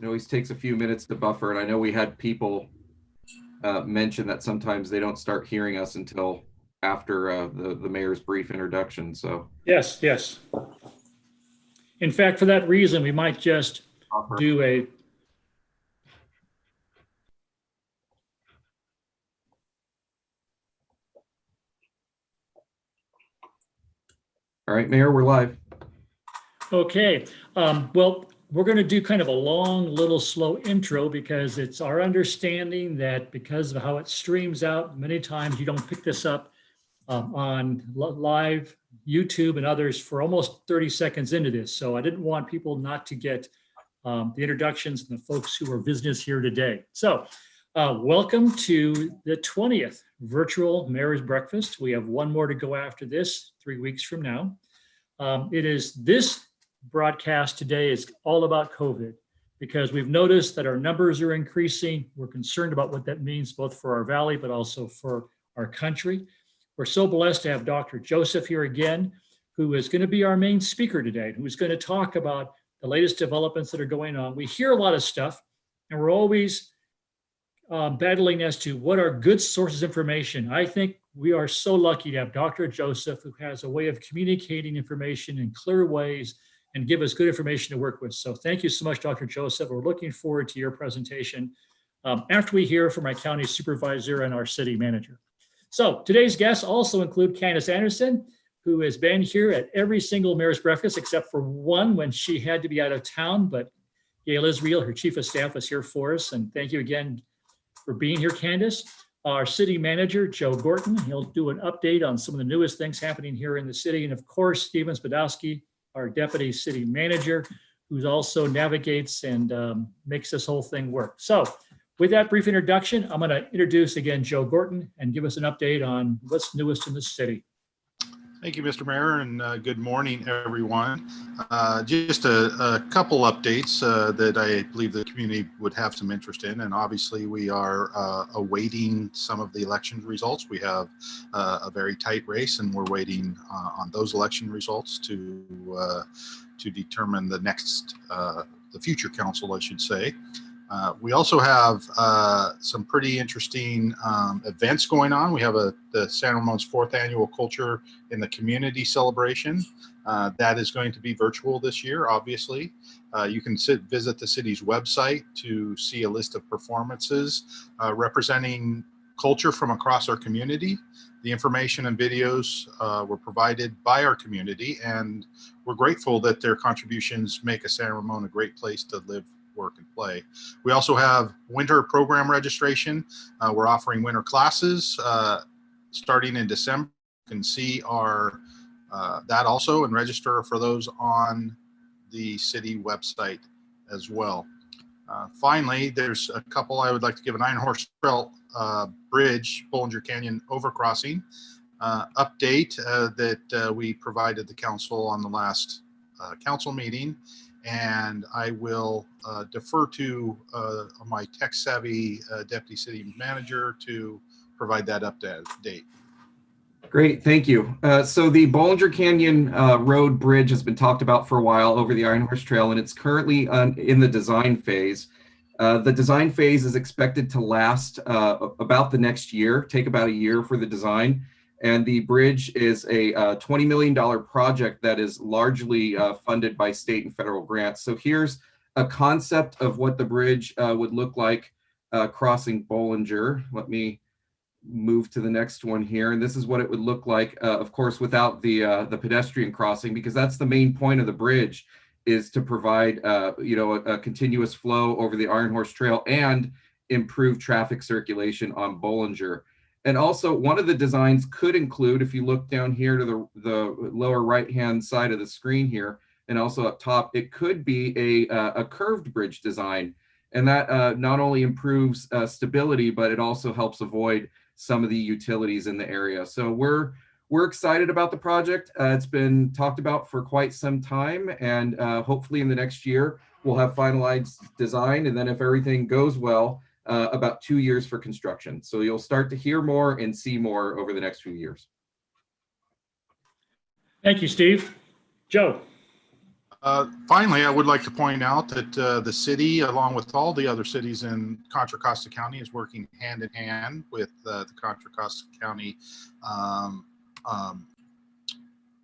It always takes a few minutes to buffer, and I know we had people mention that sometimes they don't start hearing us until after the mayor's brief introduction. So Yes, yes. In fact, for that reason, we might just buffer. do a All right, Mayor, we're live. Okay. Well, we're going to do kind of a long, little slow intro because it's our understanding that because of how it streams out, many times you don't pick this up on live YouTube and others for almost 30 seconds into this. So I didn't want people not to get the introductions and the folks who are visiting us here today. So welcome to the 20th virtual Mayor's Breakfast. We have one more to go after this 3 weeks from now. It is this broadcast today is all about COVID because we've noticed that our numbers are increasing. We're concerned about what that means both for our valley, but also for our country. We're so blessed to have Dr. Joseph here again, who is going to be our main speaker today, who's going to talk about the latest developments that are going on. We hear a lot of stuff, and we're always battling as to what are good sources of information. I think we are so lucky to have Dr. Joseph, who has a way of communicating information in clear ways and give us good information to work with. So thank you so much, Dr. Joseph. We're looking forward to your presentation after we hear from our county supervisor and our city manager. So today's guests also include Candace Andersen, who has been here at every single Mayor's Breakfast except for one when she had to be out of town, but Gail Israel, her chief of staff, was here for us. And thank you again for being here, Candace. Our city manager, Joe Gorton, he'll do an update on some of the newest things happening here in the city. And of course, Stephen Spadowski, our deputy city manager, who also navigates and makes this whole thing work. So with that brief introduction, I'm going to introduce again Joe Gorton and give us an update on what's newest in the city. Thank you, Mr. Mayor, and good morning, everyone. Just a couple updates that I believe the community would have some interest in, and obviously we are awaiting some of the election results. We have a very tight race, and we're waiting on those election results to determine the next, the future council, I should say. We also have some pretty interesting events going on. We have the San Ramon's 4th annual Culture in the Community celebration. That is going to be virtual this year, obviously. You can visit the city's website to see a list of performances representing culture from across our community. The information and videos were provided by our community, and we're grateful that their contributions make San Ramon a great place to live, work, and play. We also have winter program registration. We're offering winter classes starting in December. You can see our that also and register for those on the city website as well. Finally, there's a couple I would like to give an Iron Horse Trail Bridge, Bollinger Canyon overcrossing update that we provided the council on the last council meeting. And I will defer to my tech-savvy deputy city manager to provide that update. Great, thank you. So the Bollinger Canyon Road Bridge has been talked about for a while over the Iron Horse Trail, and it's currently in the design phase. The design phase is expected to last about the next year, take about a year for the design. And the bridge is a $20 million project that is largely funded by state and federal grants. So here's a concept of what the bridge would look like crossing Bollinger. Let me move to the next one here. And this is what it would look like, of course, without the pedestrian crossing, because that's the main point of the bridge, is to provide a continuous flow over the Iron Horse Trail and improve traffic circulation on Bollinger. And also, one of the designs could include, if you look down here to the lower right-hand side of the screen here, and also up top, it could be a curved bridge design. And that not only improves stability, but it also helps avoid some of the utilities in the area. So we're excited about the project. It's been talked about for quite some time, and hopefully in the next year, we'll have finalized design. And then if everything goes well, about 2 years for construction. So you'll start to hear more and see more over the next few years. Thank you, Steve. Joe. Finally, I would like to point out that the city, along with all the other cities in Contra Costa County, is working hand in hand with the Contra Costa County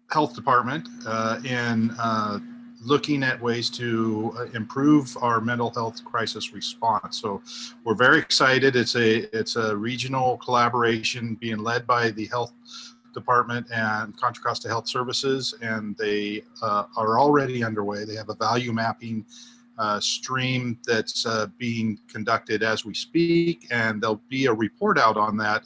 Health Department in looking at ways to improve our mental health crisis response. So we're very excited. It's a regional collaboration being led by the Health Department and Contra Costa Health Services, and they are already underway. They have a value mapping stream that's being conducted as we speak, and there'll be a report out on that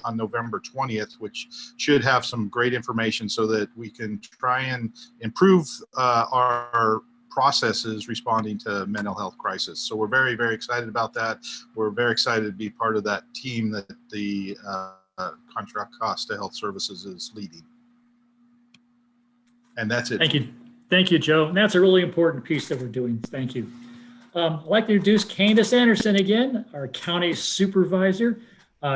on November 20th, which should have some great information so that we can try and improve our processes responding to mental health crisis. So we're very, very excited about that. We're very excited to be part of that team that the Contra Costa Health Services is leading. And that's it. Thank you. Thank you, Joe. And that's a really important piece that we're doing. Thank you. I'd like to introduce Candace Andersen again, our county supervisor.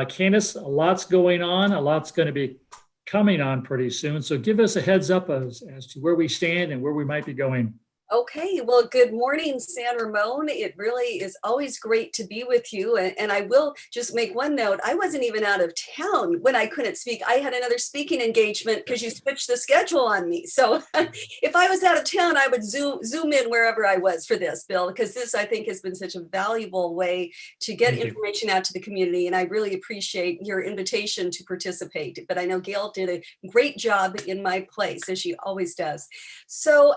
Candace, a lot's going on. A lot's going to be coming on pretty soon. So give us a heads up as to where we stand and where we might be going. Okay, well, good morning, San Ramon. It really is always great to be with you. And I will just make one note. I wasn't even out of town when I couldn't speak. I had another speaking engagement because you switched the schedule on me. So if I was out of town, I would zoom in wherever I was for this, Bill, because this, I think, has been such a valuable way to get information out to the community. And I really appreciate your invitation to participate. But I know Gail did a great job in my place, as she always does. So,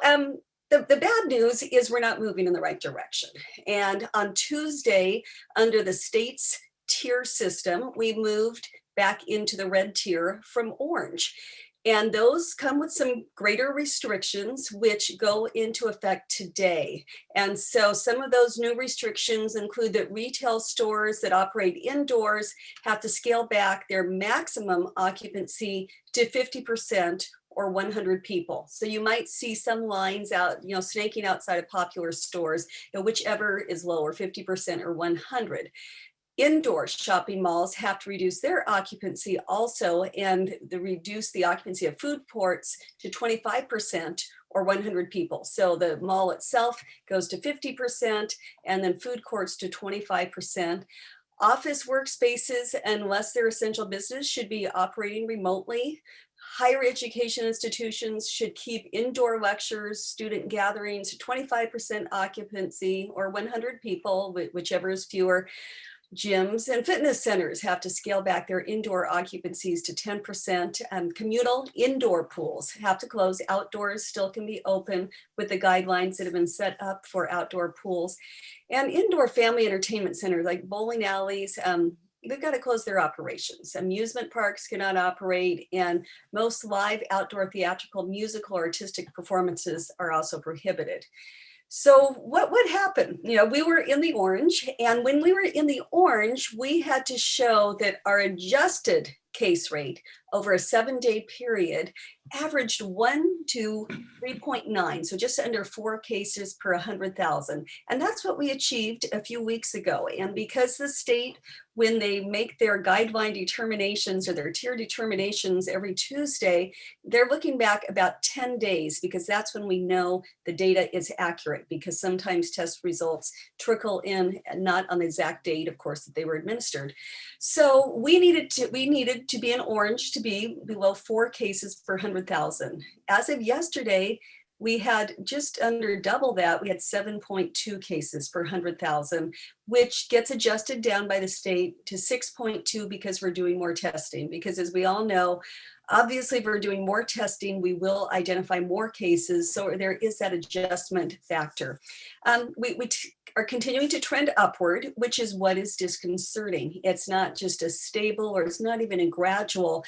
the bad news is we're not moving in the right direction. And on Tuesday, under the state's tier system, we moved back into the red tier from orange. And those come with some greater restrictions, which go into effect today. And so some of those new restrictions include that retail stores that operate indoors have to scale back their maximum occupancy to 50%, or 100 people. So you might see some lines out, snaking outside of popular stores, whichever is lower, 50% or 100. Indoor shopping malls have to reduce their occupancy also, and reduce the occupancy of food courts to 25% or 100 people. So the mall itself goes to 50%, and then food courts to 25%. Office workspaces, unless they're essential business, should be operating remotely. Higher education institutions should keep indoor lectures, student gatherings to 25% occupancy or 100 people, whichever is fewer. Gyms and fitness centers have to scale back their indoor occupancies to 10%. Communal indoor pools have to close. Outdoors still can be open with the guidelines that have been set up for outdoor pools. And indoor family entertainment centers like bowling alleys, they've got to close their operations. Amusement parks cannot operate, and most live outdoor theatrical, musical, or artistic performances are also prohibited. So what happened? We were in the orange, and when we were in the orange, we had to show that our adjusted case rate over a 7-day period averaged 1 to 3.9, so just under 4 cases per 100,000. And that's what we achieved a few weeks ago. And because the state, when they make their guideline determinations or their tier determinations every Tuesday, they're looking back about 10 days because that's when we know the data is accurate, because sometimes test results trickle in and not on the exact date, of course, that they were administered. So we needed to be in orange to be below 4 cases per 100,000. As of yesterday, we had just under double that. We had 7.2 cases per 100,000, which gets adjusted down by the state to 6.2 because we're doing more testing. Because as we all know, obviously, if we're doing more testing, we will identify more cases. So there is that adjustment factor. We are continuing to trend upward, which is what is disconcerting. It's not just a stable, or it's not even a gradual.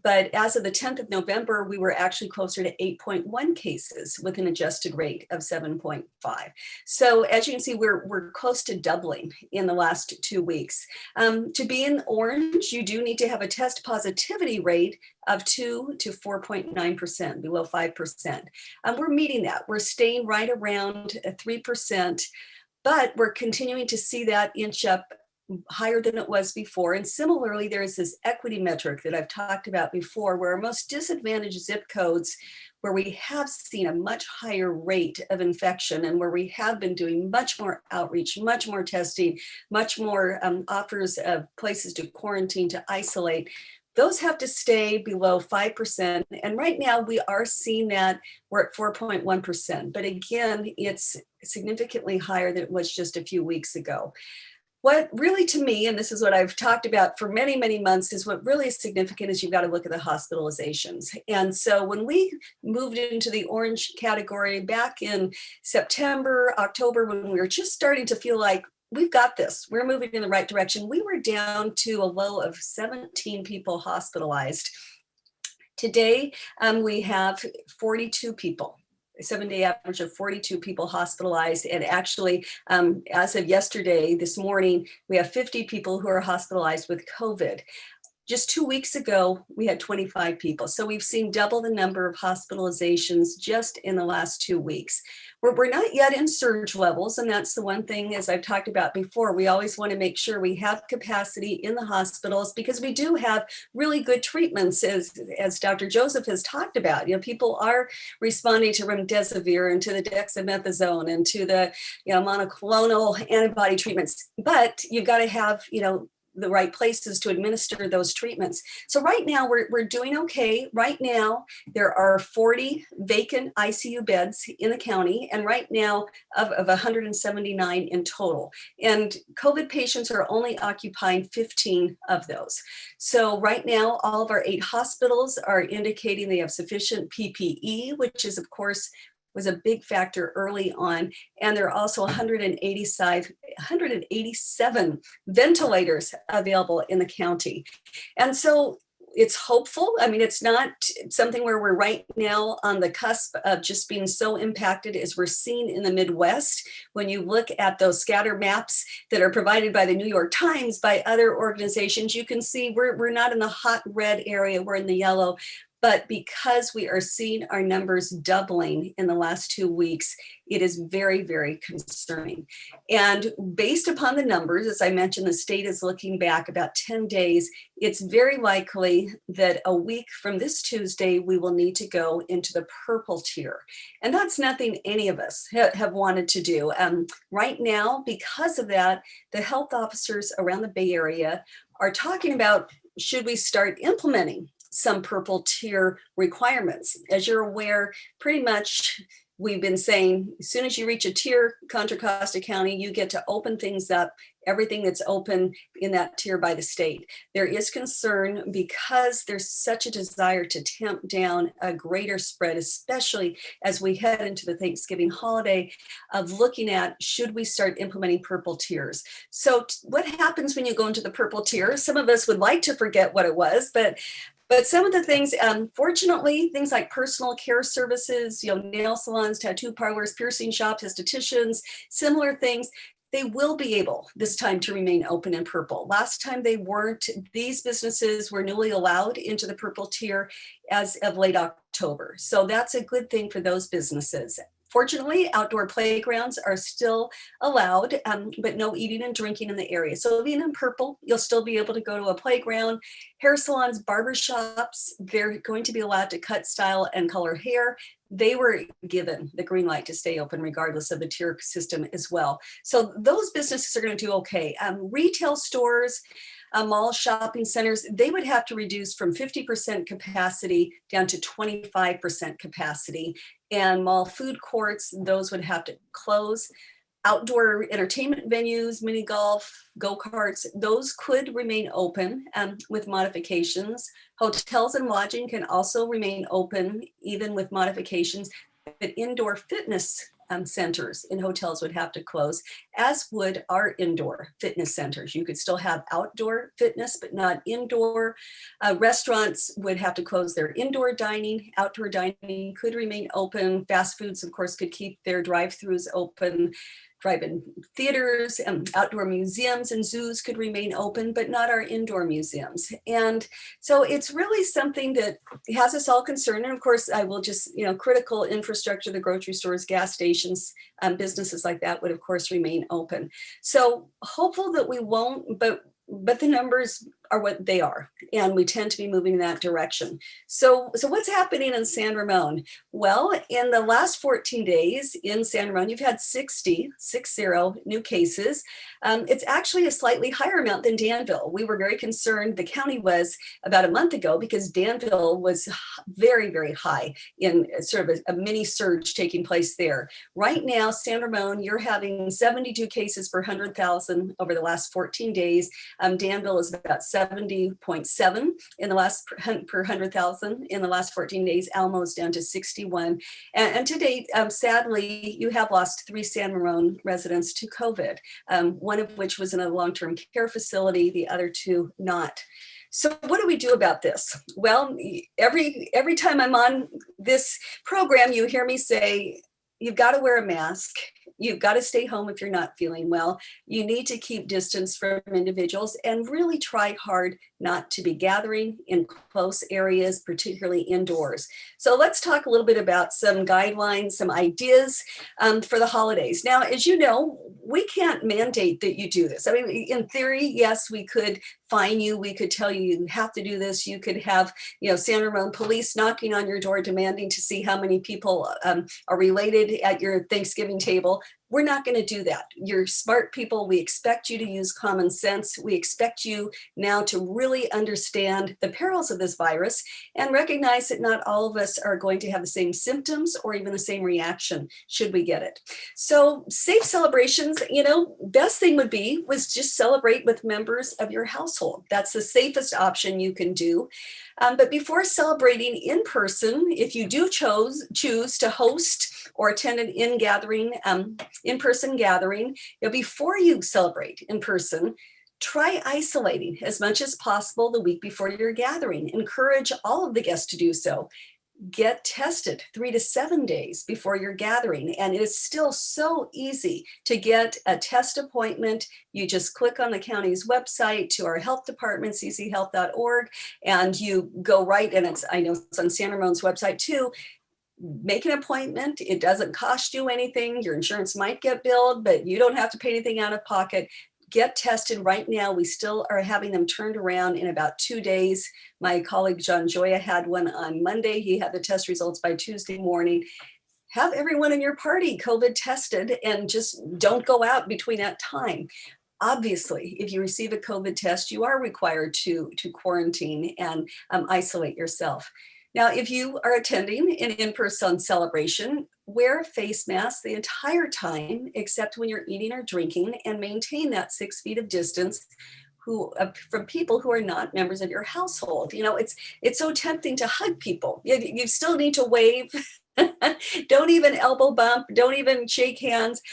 But as of the 10th of November, we were actually closer to 8.1 cases with an adjusted rate of 7.5. So as you can see, we're close to doubling in the last 2 weeks. To be in orange, you do need to have a test positivity rate of 2 to 4.9%, below 5%. We're meeting that. We're staying right around 3%, but we're continuing to see that inch up higher than it was before. And similarly, there's this equity metric that I've talked about before, where our most disadvantaged zip codes, where we have seen a much higher rate of infection and where we have been doing much more outreach, much more testing, much more offers of places to quarantine, to isolate, those have to stay below 5%. And right now we are seeing that we're at 4.1%. But again, it's significantly higher than it was just a few weeks ago. What really, to me, and this is what I've talked about for many, many months, is what really is significant is you've got to look at the hospitalizations. And so when we moved into the orange category back in September, October, when we were just starting to feel like we've got this, we're moving in the right direction, we were down to a low of 17 people hospitalized. Today, we have 42 people. A 7-day average of 42 people hospitalized. And actually, as of yesterday, this morning, we have 50 people who are hospitalized with COVID. Just 2 weeks ago, we had 25 people. So we've seen double the number of hospitalizations just in the last 2 weeks. We're not yet in surge levels. And that's the one thing, as I've talked about before, we always want to make sure we have capacity in the hospitals because we do have really good treatments, as Dr. Joseph has talked about. You know, people are responding to remdesivir and to the dexamethasone and to the monoclonal antibody treatments. But you've got to have, the right places to administer those treatments. So right now we're doing okay. Right now there are 40 vacant ICU beds in the county, and right now of 179 in total. And COVID patients are only occupying 15 of those. So right now all of our 8 hospitals are indicating they have sufficient PPE, which is of course was a big factor early on. And there are also 187 ventilators available in the county. And so it's hopeful. I mean, it's not something where we're right now on the cusp of just being so impacted as we're seeing in the Midwest. When you look at those scatter maps that are provided by the New York Times, by other organizations, you can see we're not in the hot red area, we're in the yellow. But because we are seeing our numbers doubling in the last 2 weeks, it is very, very concerning. And based upon the numbers, as I mentioned, the state is looking back about 10 days. It's very likely that a week from this Tuesday, we will need to go into the purple tier. And that's nothing any of us have wanted to do. Right now, because of that, the health officers around the Bay Area are talking about, should we start implementing some purple tier requirements? As you're aware, pretty much we've been saying, as soon as you reach a tier, Contra Costa County, you get to open things up, everything that's open in that tier by the state. There is concern because there's such a desire to tamp down a greater spread, especially as we head into the Thanksgiving holiday, of looking at, should we start implementing purple tiers? So what happens when you go into the purple tier? Some of us would like to forget what it was, but some of the things, fortunately, things like personal care services, nail salons, tattoo parlors, piercing shops, estheticians, similar things, they will be able this time to remain open in purple. Last time they weren't. These businesses were newly allowed into the purple tier as of late October. So that's a good thing for those businesses. Fortunately, outdoor playgrounds are still allowed, but no eating and drinking in the area. So being in purple, you'll still be able to go to a playground. Hair salons, barbershops, they're going to be allowed to cut, style, and color hair. They were given the green light to stay open regardless of the tier system as well. So those businesses are going to do okay. Retail stores, mall shopping centers, they would have to reduce from 50% capacity down to 25% capacity. And mall food courts, those would have to close. Outdoor entertainment venues, mini golf, go-karts, those could remain open with modifications. Hotels and lodging can also remain open even with modifications, but indoor fitness centers in hotels would have to close, as would our indoor fitness centers. You could still have outdoor fitness, but not indoor. Restaurants would have to close their indoor dining. Outdoor dining could remain open. Fast foods, of course, could keep their drive-thrus open. drive-in theaters, outdoor museums and zoos could remain open, but not our indoor museums. And so it's really something that has us all concerned. And of course, I will just, critical infrastructure, the grocery stores, gas stations, businesses like that would of course remain open. So hopeful that we won't, but the numbers are what they are, and we tend to be moving in that direction. So what's happening in San Ramon? Well, in the last 14 days in San Ramon, you've had 60 new cases. It's actually a slightly higher amount than Danville. We were very concerned, the county was about a month ago, because Danville was very, very high in sort of a mini surge taking place there. Right now, San Ramon, you're having 72 cases per 100,000 over the last 14 days. Danville is about 70.7 in the last per 100,000 in the last 14 days. Alamo is down to 61. And to date, sadly, you have lost 3 San Ramon residents to COVID, one of which was in a long-term care facility, the other 2 not. So what do we do about this? Well, every time I'm on this program, you hear me say, you've got to wear a mask. You've got to stay home if you're not feeling well. You need to keep distance from individuals and really try hard not to be gathering in close areas, particularly indoors. So let's talk a little bit about some guidelines, some ideas for the holidays. Now, as you know, we can't mandate that you do this. I mean, in theory, yes, we could fine you. We could tell you you have to do this. You could have, San Ramon police knocking on your door demanding to see how many people are related at your Thanksgiving table. We're not going to do that. You're smart people. We expect you to use common sense. We expect you now to really understand the perils of this virus and recognize that not all of us are going to have the same symptoms or even the same reaction should we get it. So safe celebrations, best thing was just celebrate with members of your household. That's the safest option you can do. But before celebrating in person, if you do choose to host or attend an in-person gathering, before you celebrate in person, try isolating as much as possible the week before your gathering. Encourage all of the guests to do so. Get tested 3 to 7 days before your gathering. And it is still so easy to get a test appointment. You just click on the county's website to our health department, cchealth.org, and you go right, and I know it's on San Ramon's website too. Make an appointment. It doesn't cost you anything. Your insurance might get billed, but you don't have to pay anything out of pocket. Get tested right now. We still are having them turned around in about 2 days. My colleague John Joya had one on Monday. He had the test results by Tuesday morning. Have everyone in your party COVID tested and just don't go out between that time. Obviously, if you receive a COVID test, you are required to quarantine and isolate yourself. Now, if you are attending an in-person celebration, wear a face mask the entire time, except when you're eating or drinking, and maintain that 6 feet of distance from people who are not members of your household. It's so tempting to hug people. You still need to wave. Don't even elbow bump. Don't even shake hands.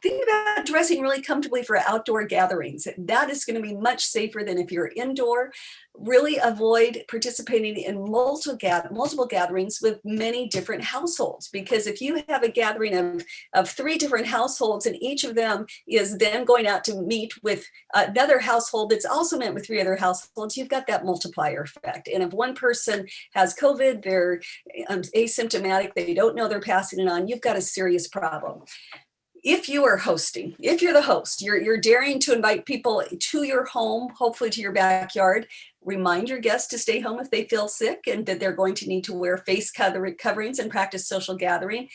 Think about dressing really comfortably for outdoor gatherings. That is going to be much safer than if you're indoor. Really avoid participating in multiple gatherings with many different households, because if you have a gathering of 3 different households and each of them is then going out to meet with another household that's also met with 3 other households, you've got that multiplier effect. And if one person has COVID, they're asymptomatic, they don't know they're passing it on, you've got a serious problem. If you are hosting, if you're the host, you're daring to invite people to your home, hopefully to your backyard, remind your guests to stay home if they feel sick and that they're going to need to wear face coverings and practice social gathering.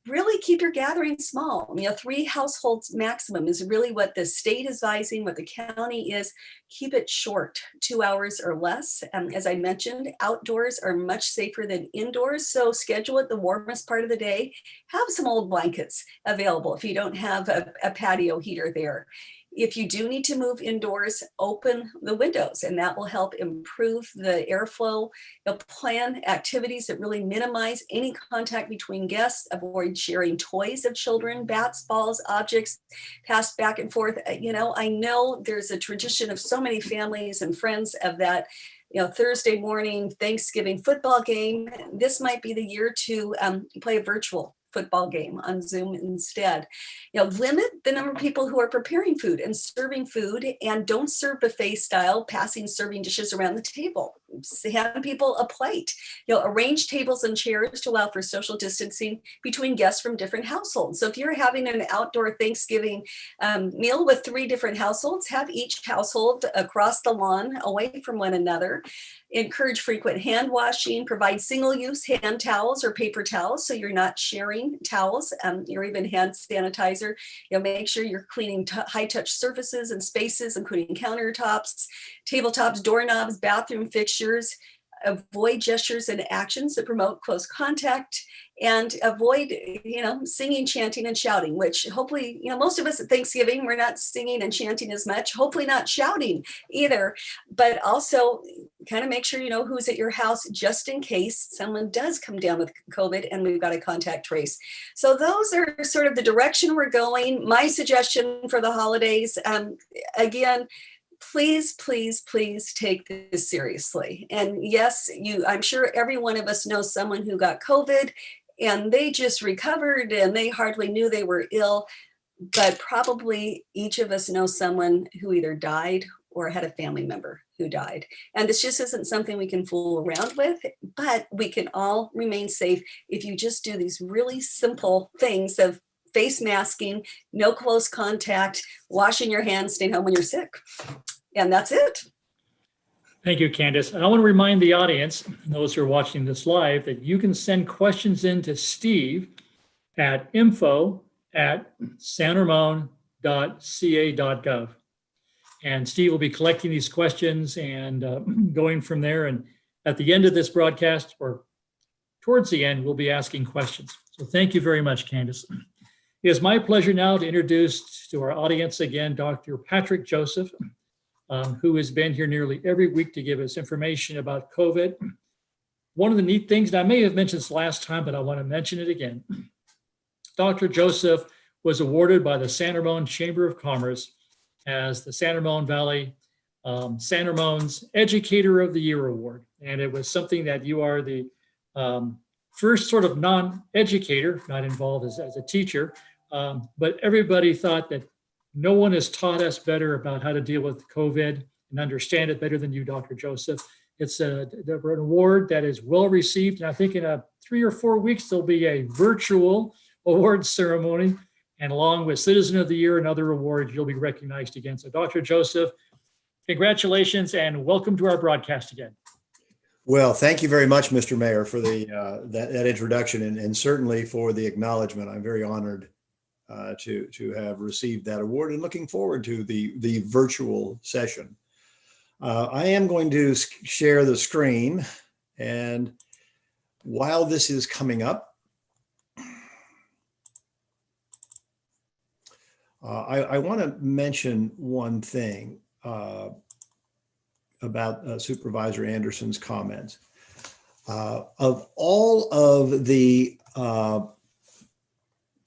Really keep your gathering small. 3 households maximum is really what the state is advising, what the county is. Keep it short, 2 hours or less. As I mentioned, outdoors are much safer than indoors. So schedule it the warmest part of the day. Have some old blankets available if you don't have a patio heater there. If you do need to move indoors, open the windows, and that will help improve the airflow. Plan activities that really minimize any contact between guests. Avoid sharing toys of children, bats, balls, objects passed back and forth. I know there's a tradition of so many families and friends of that Thursday morning Thanksgiving football game. This might be the year to play a virtual football game on Zoom instead. Limit the number of people who are preparing food and serving food, and don't serve buffet style, passing serving dishes around the table. Hand people a plate. Arrange tables and chairs to allow for social distancing between guests from different households. So if you're having an outdoor Thanksgiving meal with 3 different households, have each household across the lawn away from one another. Encourage frequent hand washing, provide single-use hand towels or paper towels so you're not sharing towels, or even hand sanitizer. Make sure you're cleaning high-touch surfaces and spaces, including countertops, tabletops, doorknobs, bathroom fixtures. Avoid gestures and actions that promote close contact, and avoid, singing, chanting, and shouting, which hopefully, most of us at Thanksgiving, we're not singing and chanting as much, hopefully not shouting either, but also kind of make sure you know who's at your house just in case someone does come down with COVID and we've got a contact trace. So those are sort of the direction we're going. My suggestion for the holidays, again, please, please, please take this seriously. And yes, I'm sure every one of us knows someone who got COVID and they just recovered and they hardly knew they were ill, but probably each of us knows someone who either died or had a family member who died. And this just isn't something we can fool around with, but we can all remain safe if you just do these really simple things of face masking, no close contact, washing your hands, staying home when you're sick. And that's it. Thank you, Candace. And I want to remind the audience, those who are watching this live, that you can send questions in to Steve at info@sanramon.ca.gov. And Steve will be collecting these questions and going from there. And at the end of this broadcast, or towards the end, we'll be asking questions. So thank you very much, Candace. It is my pleasure now to introduce to our audience again, Dr. Patrick Joseph, who has been here nearly every week to give us information about COVID. One of the neat things, and I may have mentioned this last time, but I want to mention it again. Dr. Joseph was awarded by the San Ramon Chamber of Commerce as the San Ramon Valley San Ramon's Educator of the Year Award. And it was something that you are the first sort of non-educator, not involved as a teacher, but everybody thought that no one has taught us better about how to deal with COVID and understand it better than you, Dr. Joseph. It's an award that is well received. And I think in 3 or 4 weeks, there'll be a virtual award ceremony. And along with Citizen of the Year and other awards, you'll be recognized again. So Dr. Joseph, congratulations and welcome to our broadcast again. Well, thank you very much, Mr. Mayor, for that introduction and certainly for the acknowledgement. I'm very honored to have received that award and looking forward to the virtual session. I am going to share the screen, and while this is coming up, I want to mention one thing about Supervisor Andersen's comments. Of all of the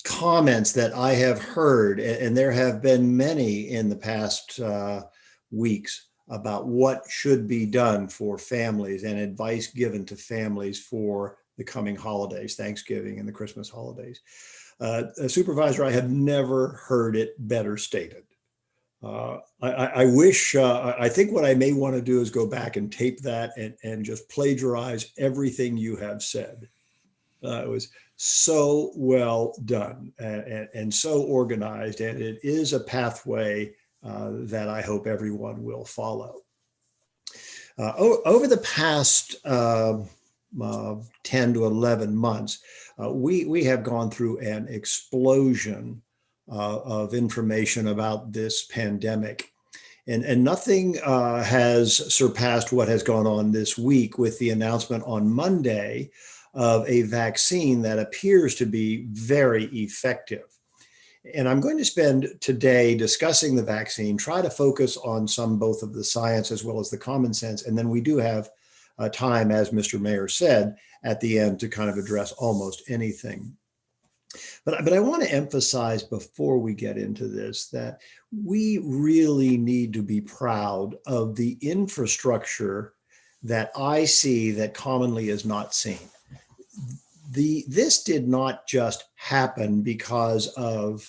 comments that I have heard, and there have been many in the past weeks about what should be done for families and advice given to families for the coming holidays, Thanksgiving and the Christmas holidays. Supervisor, I have never heard it better stated. I wish, I think what I may want to do is go back and tape that and just plagiarize everything you have said. It was so well done and so organized, and it is a pathway that I hope everyone will follow. Over the past 10 to 11 months, we have gone through an explosion of information about this pandemic. And nothing has surpassed what has gone on this week with the announcement on Monday of a vaccine that appears to be very effective. And I'm going to spend today discussing the vaccine, try to focus on both of the science as well as the common sense. And then we do have time, as Mr. Mayor said, at the end to kind of address almost anything. But I want to emphasize before we get into this that we really need to be proud of the infrastructure that I see that commonly is not seen. This did not just happen because of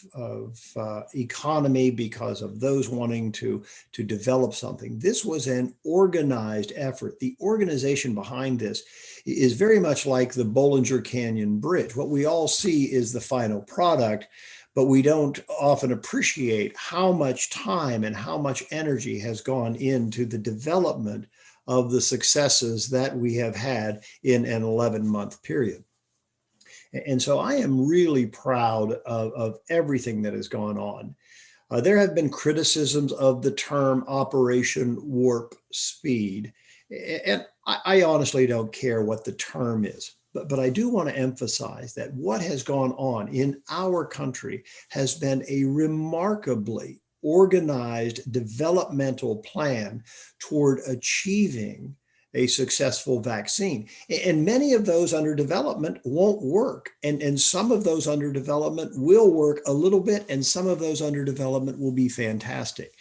economy, because of those wanting to develop something. This was an organized effort. The organization behind this is very much like the Bollinger Canyon Bridge. What we all see is the final product, but we don't often appreciate how much time and how much energy has gone into the development of the successes that we have had in an 11-month period. And so I am really proud of everything that has gone on. There have been criticisms of the term Operation Warp Speed, and I honestly don't care what the term is, but I do want to emphasize that what has gone on in our country has been a remarkably organized developmental plan toward achieving a successful vaccine. And many of those under development won't work. And some of those under development will work a little bit, and some of those under development will be fantastic.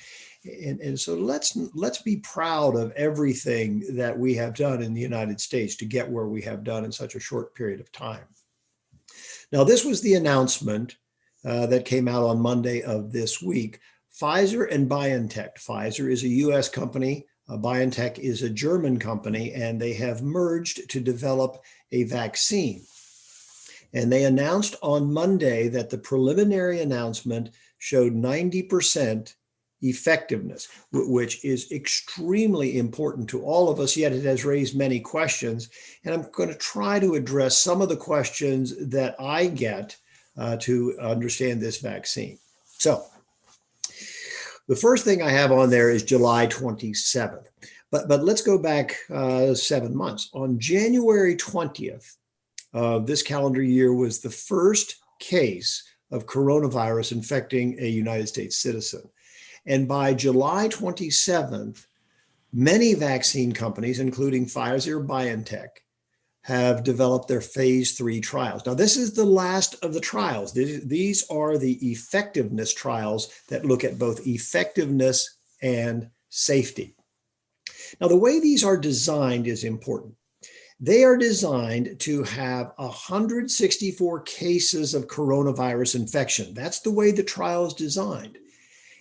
And so let's be proud of everything that we have done in the United States to get where we have done in such a short period of time. Now, this was the announcement that came out on Monday of this week. Pfizer and BioNTech. Pfizer is a US company. BioNTech is a German company, and they have merged to develop a vaccine. And they announced on Monday that the preliminary announcement showed 90% effectiveness, which is extremely important to all of us, yet it has raised many questions. And I'm going to try to address some of the questions that I get to understand this vaccine. So, the first thing I have on there is July 27th, but let's go back 7 months. On January 20th of this calendar year was the first case of coronavirus infecting a United States citizen. And by July 27th, many vaccine companies, including Pfizer, BioNTech, have developed their phase 3 trials. Now, this is the last of the trials. These are the effectiveness trials that look at both effectiveness and safety. Now, the way these are designed is important. They are designed to have 164 cases of coronavirus infection. That's the way the trial is designed.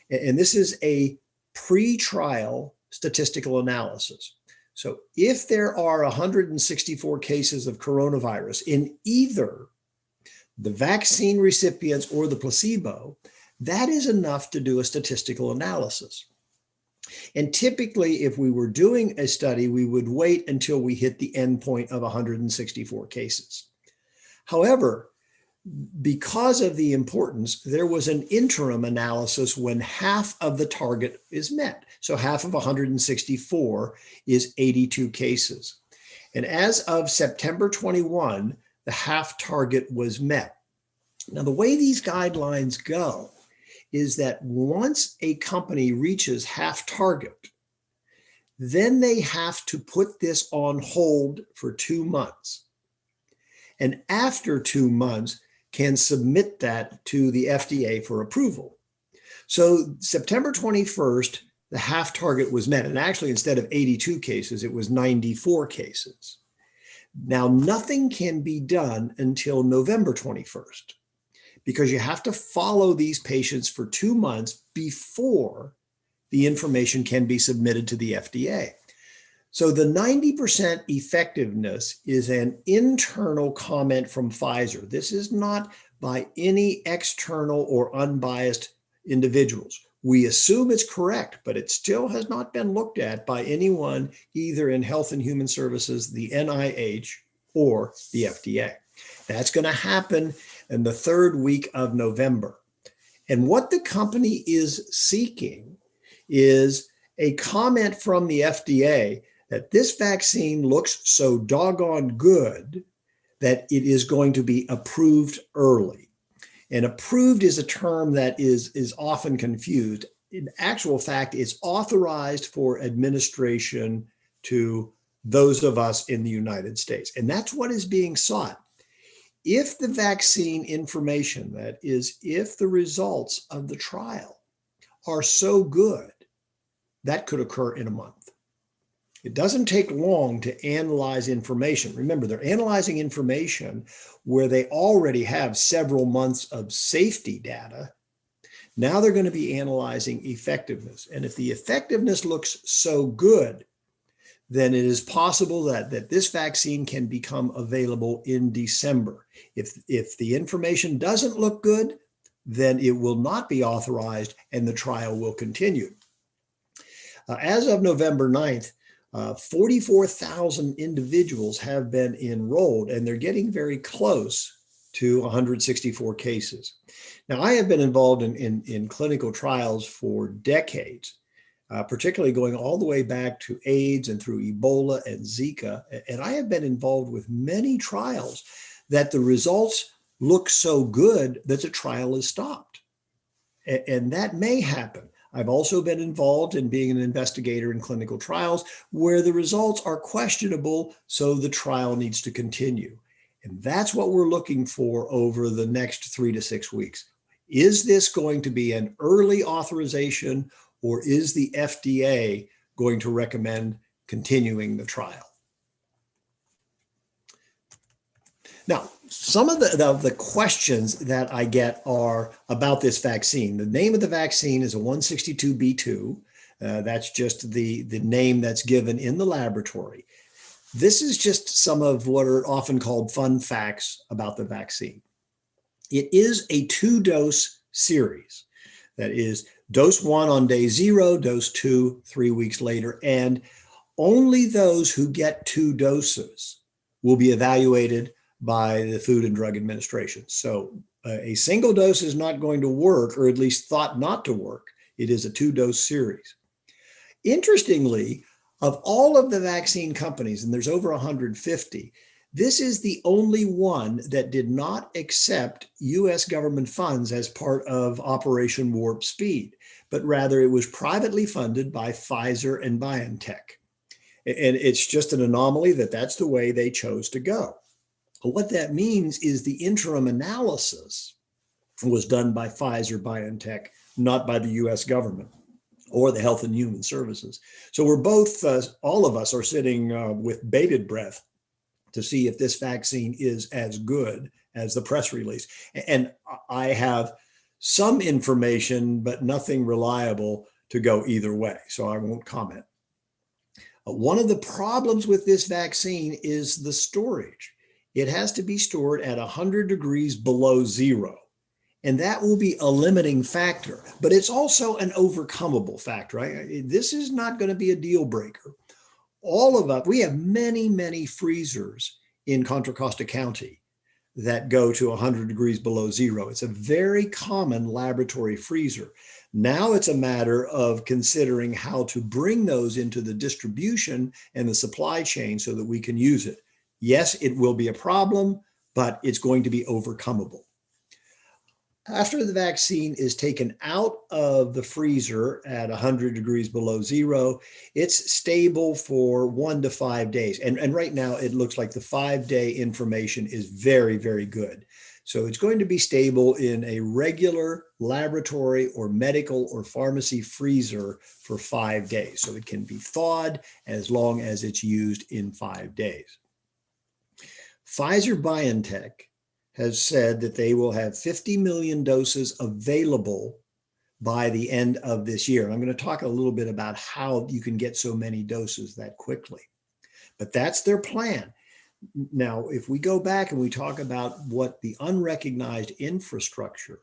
And this is a pre-trial statistical analysis. So if there are 164 cases of coronavirus in either the vaccine recipients or the placebo, that is enough to do a statistical analysis. And typically, if we were doing a study, we would wait until we hit the endpoint of 164 cases. However, because of the importance, there was an interim analysis when half of the target is met. So half of 164 is 82 cases. And as of September 21, the half target was met. Now, the way these guidelines go is that once a company reaches half target, then they have to put this on hold for 2 months. And after 2 months, can submit that to the FDA for approval. So September 21st, the half target was met. And actually, instead of 82 cases, it was 94 cases. Now, nothing can be done until November 21st, because you have to follow these patients for 2 months before the information can be submitted to the FDA. So the 90% effectiveness is an internal comment from Pfizer. This is not by any external or unbiased individuals. We assume it's correct, but it still has not been looked at by anyone, either in Health and Human Services, the NIH, or the FDA. That's going to happen in the 3rd week of November. And what the company is seeking is a comment from the FDA that this vaccine looks so doggone good that it is going to be approved early. And approved is a term that is often confused. In actual fact, it's authorized for administration to those of us in the United States. And that's what is being sought. If the vaccine information, that is, if the results of the trial are so good, that could occur in a month. It doesn't take long to analyze information. Remember, they're analyzing information where they already have several months of safety data. Now they're going to be analyzing effectiveness. And if the effectiveness looks so good, then it is possible that this vaccine can become available in December. If the information doesn't look good, then it will not be authorized and the trial will continue. As of November 9th, 44,000 individuals have been enrolled, and they're getting very close to 164 cases. Now, I have been involved in clinical trials for decades, particularly going all the way back to AIDS and through Ebola and Zika. And I have been involved with many trials that the results look so good that the trial is stopped. And that may happen. I've also been involved in being an investigator in clinical trials where the results are questionable, so the trial needs to continue. And that's what we're looking for over the next 3 to 6 weeks. Is this going to be an early authorization, or is the FDA going to recommend continuing the trial? Now, some of the questions that I get are about this vaccine. The name of the vaccine is a 162b2. That's just the name that's given in the laboratory. This is just some of what are often called fun facts about the vaccine. It is a 2-dose series. That is dose 1 on day 0, dose 2 3 weeks later, and only those who get 2 doses will be evaluated by the Food and Drug Administration. So a single dose is not going to work, or at least thought not to work. It is a 2-dose series. Interestingly, of all of the vaccine companies, and there's over 150, this is the only one that did not accept US government funds as part of Operation Warp Speed, but rather it was privately funded by Pfizer and BioNTech. And it's just an anomaly that that's the way they chose to go. What that means is the interim analysis was done by Pfizer, BioNTech, not by the US government or the Health and Human Services. So we're both, all of us are sitting with bated breath to see if this vaccine is as good as the press release. And I have some information, but nothing reliable to go either way, so I won't comment. One of the problems with this vaccine is the storage. It has to be stored at 100 degrees below 0. And that will be a limiting factor, but it's also an overcomable factor. Right? This is not going to be a deal breaker. All of us, we have many, many freezers in Contra Costa County that go to 100 degrees below 0. It's a very common laboratory freezer. Now it's a matter of considering how to bring those into the distribution and the supply chain so that we can use it. Yes, it will be a problem, but it's going to be overcomable. After the vaccine is taken out of the freezer at 100 degrees below 0, it's stable for 1 to 5 days. And right now it looks like the 5-day information is very, very good. So it's going to be stable in a regular laboratory or medical or pharmacy freezer for 5 days. So it can be thawed as long as it's used in 5 days. Pfizer BioNTech has said that they will have 50 million doses available by the end of this year. And I'm going to talk a little bit about how you can get so many doses that quickly. But that's their plan. Now, if we go back and we talk about what the unrecognized infrastructure,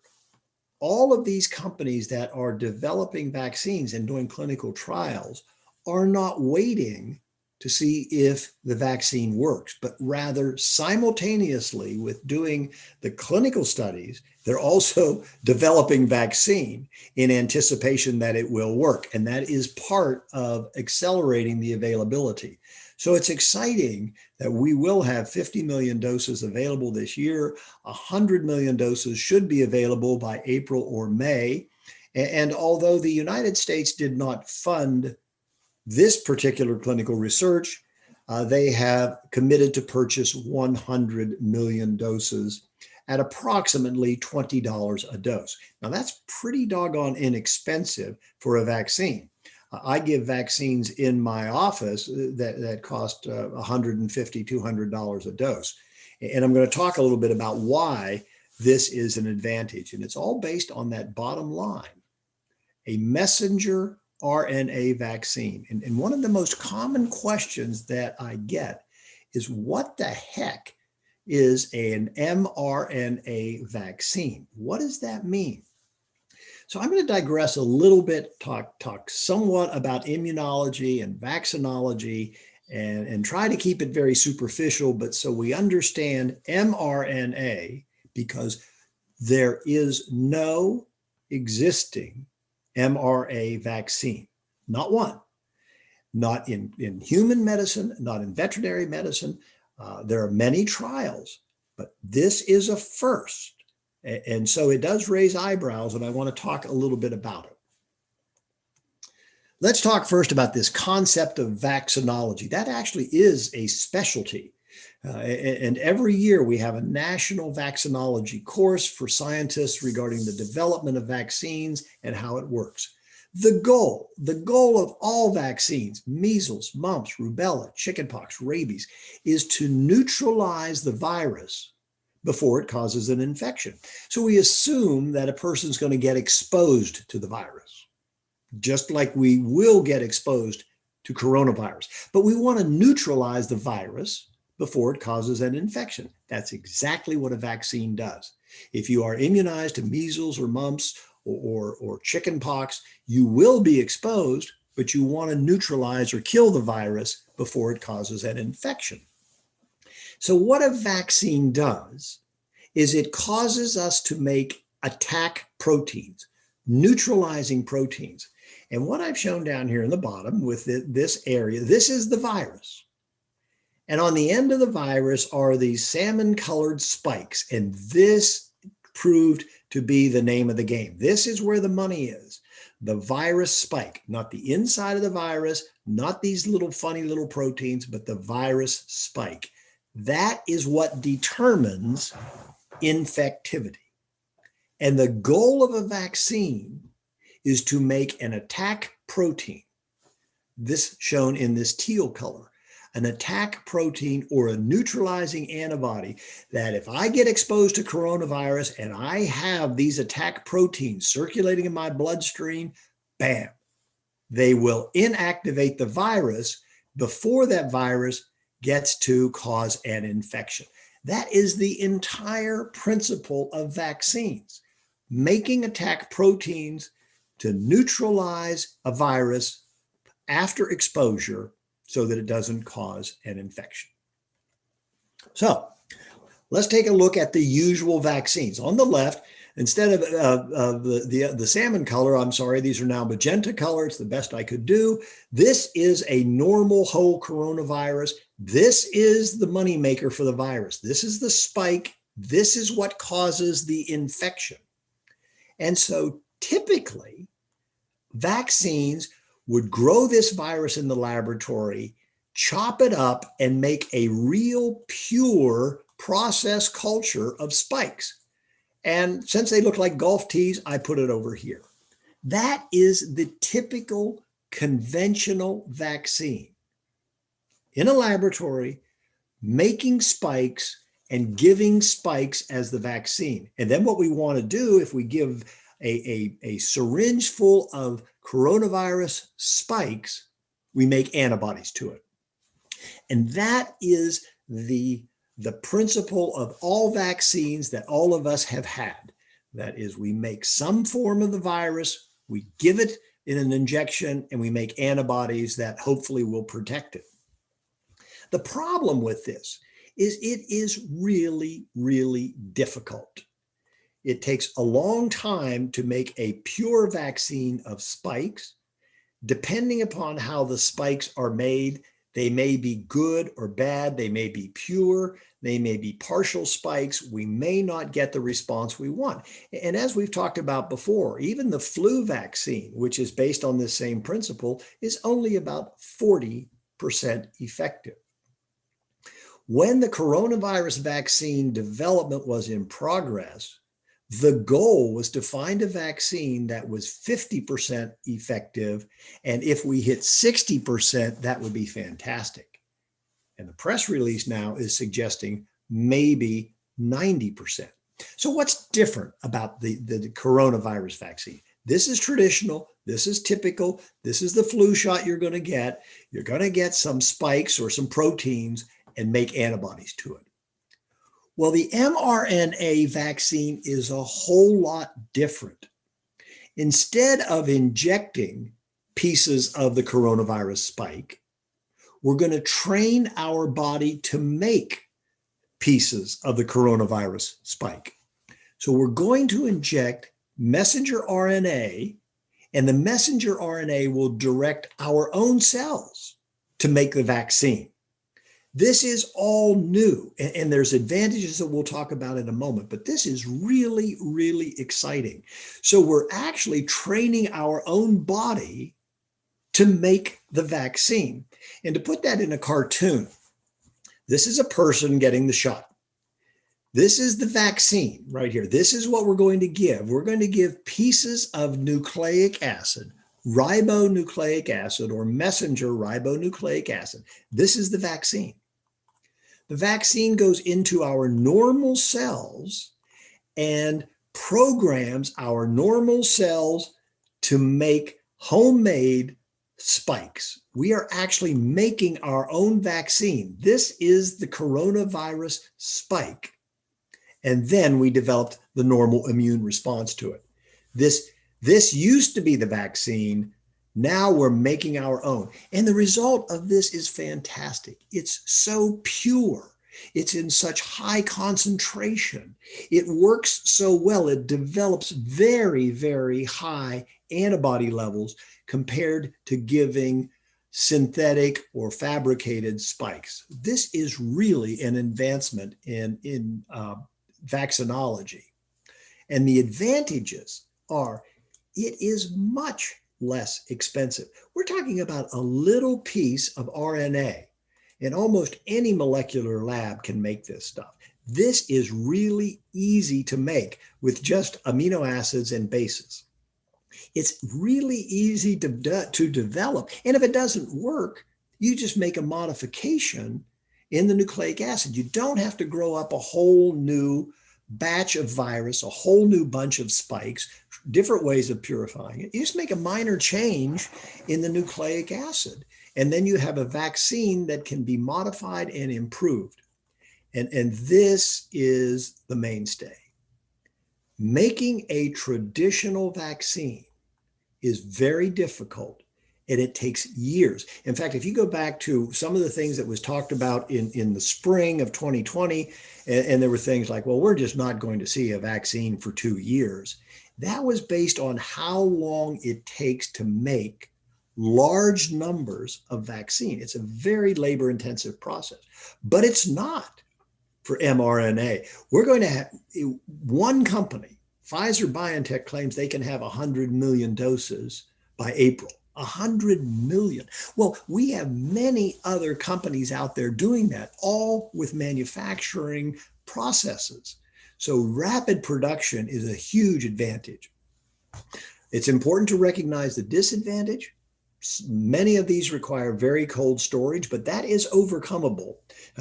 all of these companies that are developing vaccines and doing clinical trials are not waiting to see if the vaccine works, but rather simultaneously with doing the clinical studies, they're also developing vaccine in anticipation that it will work. And that is part of accelerating the availability. So it's exciting that we will have 50 million doses available this year. 100 million doses should be available by April or May. And although the United States did not fund this particular clinical research, they have committed to purchase 100 million doses at approximately $20 a dose. Now that's pretty doggone inexpensive for a vaccine. I give vaccines in my office that cost $150, $200 a dose. And I'm going to talk a little bit about why this is an advantage. And it's all based on that bottom line, a messenger RNA vaccine. And one of the most common questions that I get is, what the heck is an mRNA vaccine? What does that mean? So I'm going to digress a little bit, talk somewhat about immunology and vaccinology, and try to keep it very superficial, but so we understand mRNA, because there is no existing mRNA vaccine, not one, not in human medicine, not in veterinary medicine. There are many trials, but this is a first. And so it does raise eyebrows, and I want to talk a little bit about it. Let's talk first about this concept of vaccinology. That actually is a specialty. And every year we have a national vaccinology course for scientists regarding the development of vaccines and how it works. The goal of all vaccines, measles, mumps, rubella, chickenpox, rabies, is to neutralize the virus before it causes an infection. So we assume that a person's going to get exposed to the virus, just like we will get exposed to coronavirus. But we want to neutralize the virus before it causes an infection. That's exactly what a vaccine does. If you are immunized to measles or mumps or chickenpox, you will be exposed, but you want to neutralize or kill the virus before it causes an infection. So what a vaccine does is it causes us to make attack proteins, neutralizing proteins. And what I've shown down here in the bottom with this area, this is the virus. And on the end of the virus are these salmon-colored spikes. And this proved to be the name of the game. This is where the money is. The virus spike, not the inside of the virus, not these little funny little proteins, but the virus spike. That is what determines infectivity. And the goal of a vaccine is to make an attack protein, this shown in this teal color, an attack protein or a neutralizing antibody that if I get exposed to coronavirus and I have these attack proteins circulating in my bloodstream, bam, they will inactivate the virus before that virus gets to cause an infection. That is the entire principle of vaccines, making attack proteins to neutralize a virus after exposure so that it doesn't cause an infection. So let's take a look at the usual vaccines. On the left, instead of the salmon color, I'm sorry, these are now magenta color. It's the best I could do. This is a normal whole coronavirus. This is the moneymaker for the virus. This is the spike. This is what causes the infection. And so typically, vaccines would grow this virus in the laboratory, chop it up, and make a real pure process culture of spikes. And since they look like golf tees, I put it over here. That is the typical conventional vaccine. In a laboratory, making spikes and giving spikes as the vaccine. And then what we want to do, if we give a syringe full of coronavirus spikes, we make antibodies to it. And that is the principle of all vaccines that all of us have had. That is, we make some form of the virus, we give it in an injection, and we make antibodies that hopefully will protect it. The problem with this is it is really, really difficult. It takes a long time to make a pure vaccine of spikes. Depending upon how the spikes are made, they may be good or bad. They may be pure. They may be partial spikes. We may not get the response we want. And as we've talked about before, even the flu vaccine, which is based on this same principle, is only about 40% effective. When the coronavirus vaccine development was in progress, The goal was to find a vaccine that was 50% effective. And if we hit 60%, that would be fantastic. And the press release now is suggesting maybe 90%. So what's different about the coronavirus vaccine? This is traditional. This is typical. This is the flu shot you're going to get. You're going to get some spikes or some proteins and make antibodies to it. Well, the mRNA vaccine is a whole lot different. Instead of injecting pieces of the coronavirus spike, we're going to train our body to make pieces of the coronavirus spike. So we're going to inject messenger RNA, and the messenger RNA will direct our own cells to make the vaccine. This is all new, and there's advantages that we'll talk about in a moment, but this is really, really exciting. So we're actually training our own body to make the vaccine. And to put that in a cartoon, this is a person getting the shot. This is the vaccine right here. This is what we're going to give. We're going to give pieces of nucleic acid, ribonucleic acid, or messenger ribonucleic acid. This is the vaccine. The vaccine goes into our normal cells and programs our normal cells to make homemade spikes. We are actually making our own vaccine. This is the coronavirus spike. And then we developed the normal immune response to it. This used to be the vaccine. Now we're making our own. And the result of this is fantastic. It's so pure. It's in such high concentration. It works so well. It develops very, very high antibody levels compared to giving synthetic or fabricated spikes. This is really an advancement in vaccinology. And the advantages are it is much less expensive. We're talking about a little piece of RNA, and almost any molecular lab can make this stuff. This is really easy to make with just amino acids and bases. It's really easy to develop. And if it doesn't work, you just make a modification in the nucleic acid. You don't have to grow up a whole new batch of virus, a whole new bunch of spikes, different ways of purifying it. You just make a minor change in the nucleic acid, and then you have a vaccine that can be modified and improved. And this is the mainstay. Making a traditional vaccine is very difficult, and it takes years. In fact, if you go back to some of the things that was talked about in the spring of 2020, and there were things like, well, we're just not going to see a vaccine for 2 years. That was based on how long it takes to make large numbers of vaccine. It's a very labor-intensive process, but it's not for mRNA. We're going to have one company, Pfizer BioNTech, claims they can have 100 million doses by April. 100 million. Well, we have many other companies out there doing that, all with manufacturing processes. So rapid production is a huge advantage. It's important to recognize the disadvantage. Many of these require very cold storage, but that is overcomable.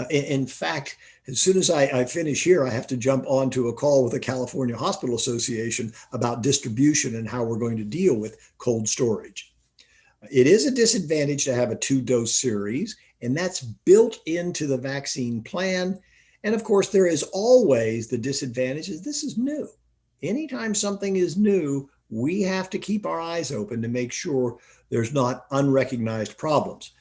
In fact, as soon as I finish here, I have to jump onto a call with the California Hospital Association about distribution and how we're going to deal with cold storage. It is a disadvantage to have a 2-dose series, and that's built into the vaccine plan. And of course, there is always the disadvantage is this is new. Anytime something is new, we have to keep our eyes open to make sure there's not unrecognized problems.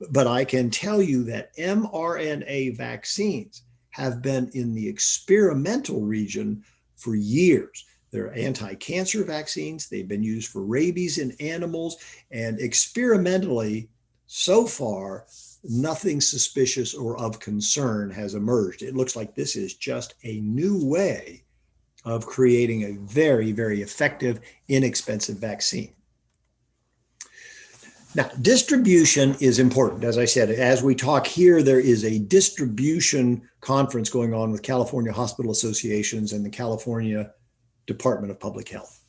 But I can tell you that mRNA vaccines have been in the experimental region for years. They're anti-cancer vaccines. They've been used for rabies in animals, and experimentally, so far, nothing suspicious or of concern has emerged. It looks like this is just a new way of creating a very, very effective, inexpensive vaccine. Now, distribution is important. As I said, as we talk here, there is a distribution conference going on with California Hospital Associations and the California Department of Public Health.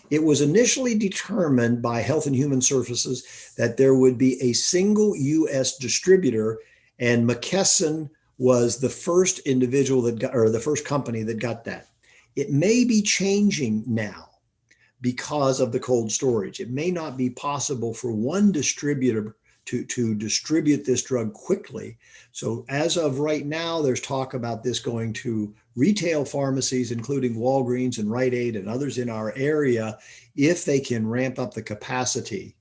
It was initially determined by Health and Human Services that there would be a single U.S. distributor, and McKesson was the first individual that got, or the first company that got that. It may be changing now because of the cold storage. It may not be possible for one distributor to distribute this drug quickly. So as of right now, there's talk about this going to retail pharmacies, including Walgreens and Rite Aid and others in our area, if they can ramp up the capacity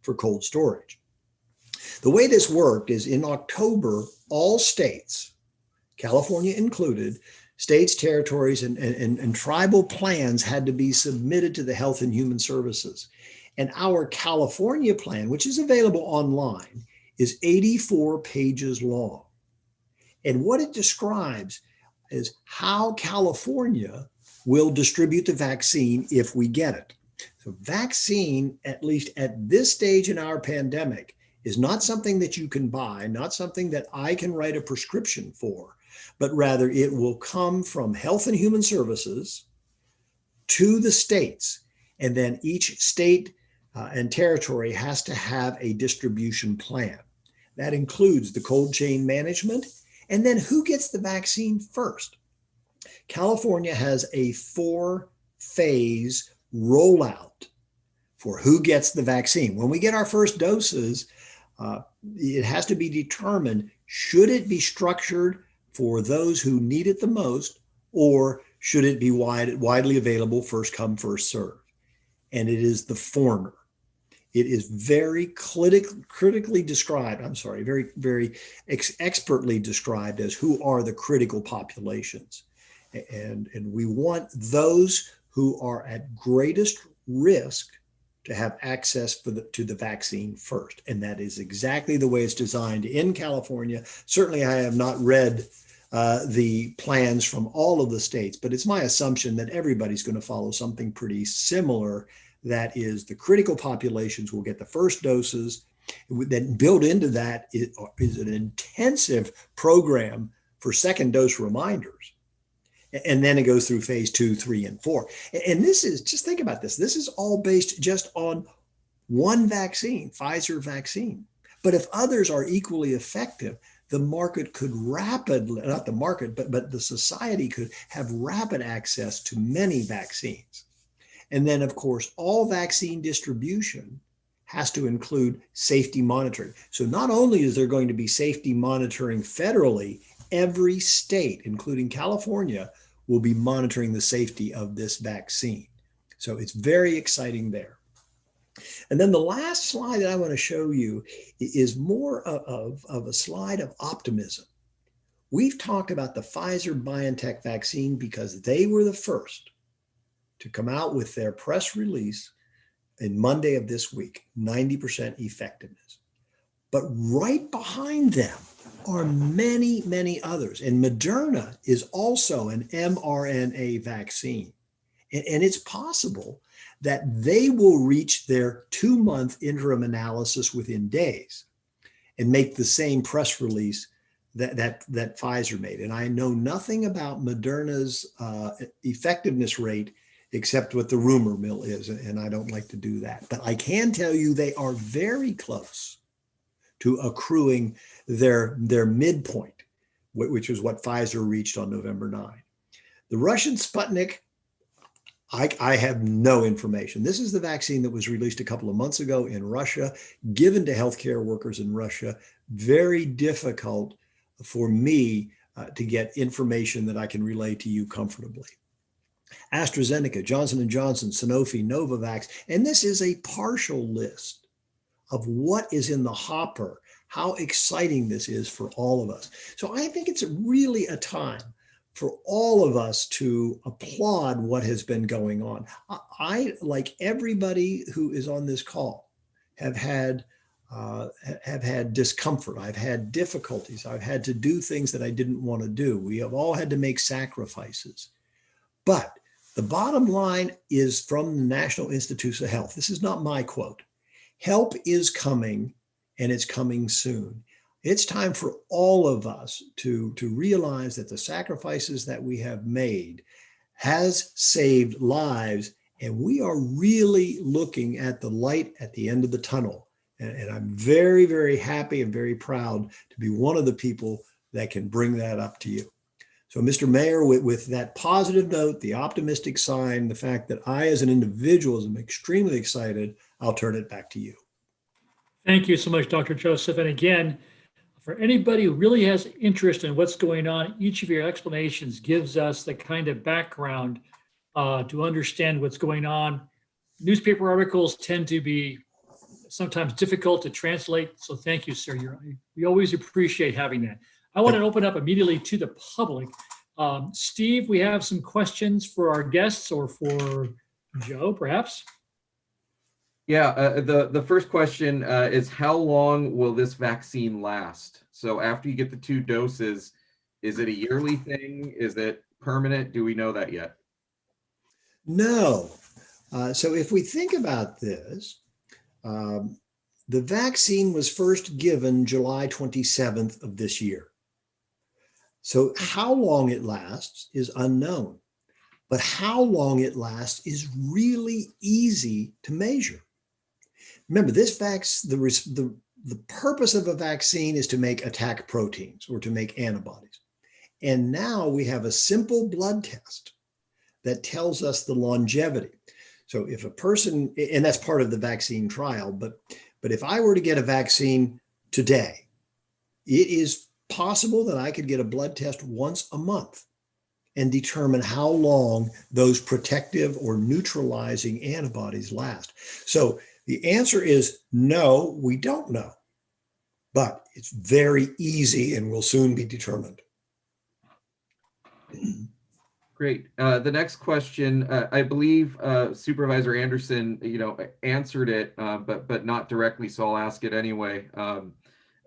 for cold storage. The way this worked is in October, all states, California included, states, territories, and tribal plans had to be submitted to the Health and Human Services. And our California plan, which is available online, is 84 pages long. And what it describes is how California will distribute the vaccine if we get it. So vaccine, at least at this stage in our pandemic, is not something that you can buy, not something that I can write a prescription for, but rather it will come from Health and Human Services to the states. And then each state and territory has to have a distribution plan. That includes the cold chain management, and then who gets the vaccine first. California has a 4-phase rollout for who gets the vaccine. When we get our first doses, it has to be determined, should it be structured for those who need it the most, or should it be widely available, first come, first serve? And it is the former. It is very critically described, very expertly described as who are the critical populations. And we want those who are at greatest risk to have access to the vaccine first. And that is exactly the way it's designed in California. Certainly, I have not read the plans from all of the states, but it's my assumption that everybody's going to follow something pretty similar. That is, the critical populations will get the first doses. Then built into that is an intensive program for second dose reminders. And then it goes through phase 2, 3, and 4. And this is, just think about this. This is all based just on one vaccine, Pfizer vaccine. But if others are equally effective, the market could rapidly, not the market, but the society could have rapid access to many vaccines. And then, of course, all vaccine distribution has to include safety monitoring. So not only is there going to be safety monitoring federally, every state, including California, will be monitoring the safety of this vaccine. So it's very exciting there. And then the last slide that I want to show you is more of a slide of optimism. We've talked about the Pfizer-BioNTech vaccine because they were the first to come out with their press release in Monday of this week, 90% effectiveness. But right behind them are many, many others. And Moderna is also an mRNA vaccine. And it's possible that they will reach their 2-month interim analysis within days and make the same press release that Pfizer made. And I know nothing about Moderna's effectiveness rate except what the rumor mill is, and I don't like to do that. But I can tell you they are very close to accruing their midpoint, which is what Pfizer reached on November 9. The Russian Sputnik, I have no information. This is the vaccine that was released a couple of months ago in Russia, given to healthcare workers in Russia. Very difficult for me to get information that I can relay to you comfortably. AstraZeneca, Johnson & Johnson, Sanofi, Novavax, and this is a partial list of what is in the hopper, how exciting this is for all of us. So I think it's really a time for all of us to applaud what has been going on. I, like everybody who is on this call, have had discomfort. I've had difficulties. I've had to do things that I didn't want to do. We have all had to make sacrifices. But the bottom line is from the National Institutes of Health. This is not my quote. Help is coming, and it's coming soon. It's time for all of us to realize that the sacrifices that we have made has saved lives, and we are really looking at the light at the end of the tunnel. And I'm very, very happy and very proud to be one of the people that can bring that up to you. So, Mr. Mayor, with that positive note, the optimistic sign, the fact that I as an individual am extremely excited, I'll turn it back to you. Thank you so much, Dr. Joseph. And again, for anybody who really has interest in what's going on, each of your explanations gives us the kind of background to understand what's going on. Newspaper articles tend to be sometimes difficult to translate. So thank you, sir. We always appreciate having that. I want to open up immediately to the public. Steve, we have some questions for our guests or for Joe, perhaps. Yeah, the first question is how long will this vaccine last? So after you get the 2 doses, is it a yearly thing? Is it permanent? Do we know that yet? No. So if we think about this, the vaccine was first given July 27th of this year. So how long it lasts is unknown, but how long it lasts is really easy to measure. Remember, the purpose of a vaccine is to make attack proteins or to make antibodies. And now we have a simple blood test that tells us the longevity. So if a person, and that's part of the vaccine trial, but if I were to get a vaccine today, it is possible that I could get a blood test once a month and determine how long those protective or neutralizing antibodies last. So the answer is no, we don't know, but it's very easy and will soon be determined. Great. The next question, I believe Supervisor Andersen, answered it, but not directly, so I'll ask it anyway.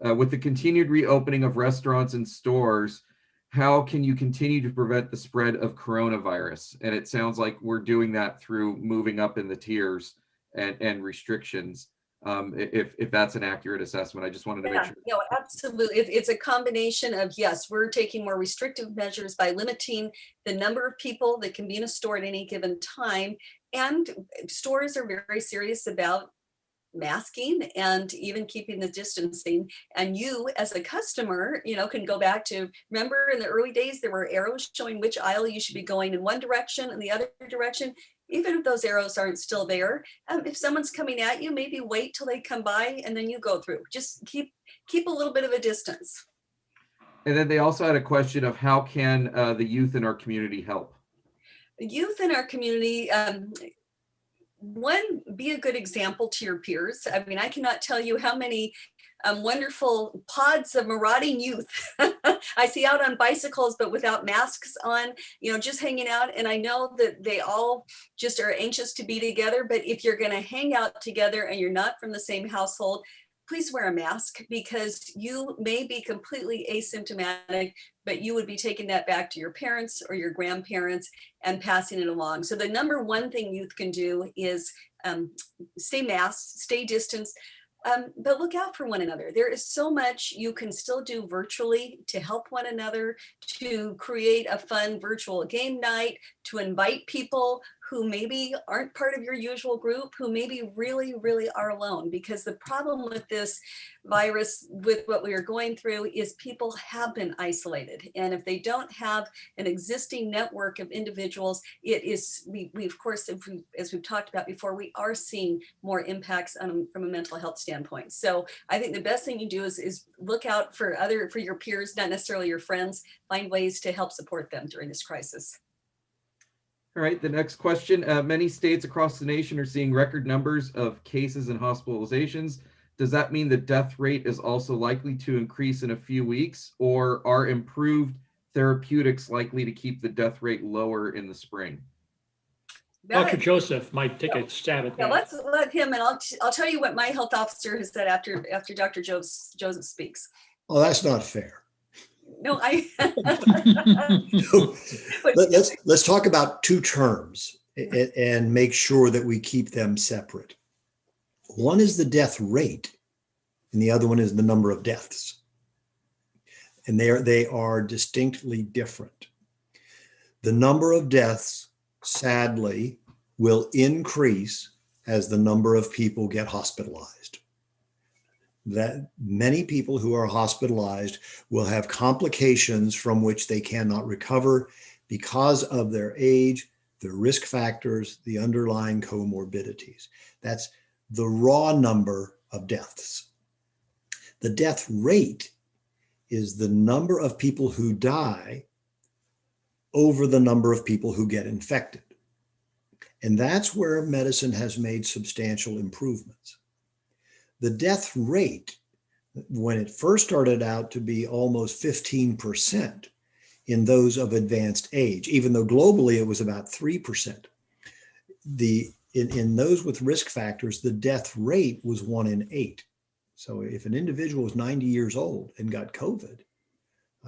With the continued reopening of restaurants and stores, how can you continue to prevent the spread of coronavirus? And it sounds like we're doing that through moving up in the tiers and restrictions. If that's an accurate assessment, I just wanted to make sure. No, absolutely. It's a combination of, yes, we're taking more restrictive measures by limiting the number of people that can be in a store at any given time. And stores are very serious about masking and even keeping the distancing. And you as a customer, can go back to, remember in the early days, there were arrows showing which aisle you should be going in one direction and the other direction. Even if those arrows aren't still there, if someone's coming at you, maybe wait till they come by and then you go through. Just keep a little bit of a distance. And then they also had a question of how can the youth in our community help? Youth in our community, one, be a good example to your peers. I mean, I cannot tell you how many wonderful pods of marauding youth I see out on bicycles, but without masks on, just hanging out. And I know that they all just are anxious to be together. But if you're going to hang out together and you're not from the same household, please wear a mask, because you may be completely asymptomatic, but you would be taking that back to your parents or your grandparents and passing it along. So the number one thing youth can do is stay masked, stay distanced, but look out for one another. There is so much you can still do virtually to help one another, to create a fun virtual game night, to invite people who maybe aren't part of your usual group, who maybe really, really are alone. Because the problem with this virus, with what we are going through, is people have been isolated. And if they don't have an existing network of individuals, it is, we of course, as we've talked about before, we are seeing more impacts from a mental health standpoint. So I think the best thing you do is look out for your peers, not necessarily your friends, find ways to help support them during this crisis. All right, the next question. Many states across the nation are seeing record numbers of cases and hospitalizations. Does that mean the death rate is also likely to increase in a few weeks, or are improved therapeutics likely to keep the death rate lower in the spring? Dr. Joseph might take a stab at that. Yeah, let's let him, and I'll tell you what my health officer has said after Dr. Joseph speaks. Oh, that's not fair. No, let's talk about two terms and make sure that we keep them separate. One is the death rate, and the other one is the number of deaths. And they are distinctly different. The number of deaths, sadly, will increase as the number of people get hospitalized. That many people who are hospitalized will have complications from which they cannot recover because of their age, the risk factors, the underlying comorbidities. That's the raw number of deaths. The death rate is the number of people who die over the number of people who get infected. And that's where medicine has made substantial improvements. The death rate, when it first started out to be almost 15% in those of advanced age, even though globally it was about 3%, in those with risk factors, the death rate was 1 in 8. So if an individual was 90 years old and got COVID,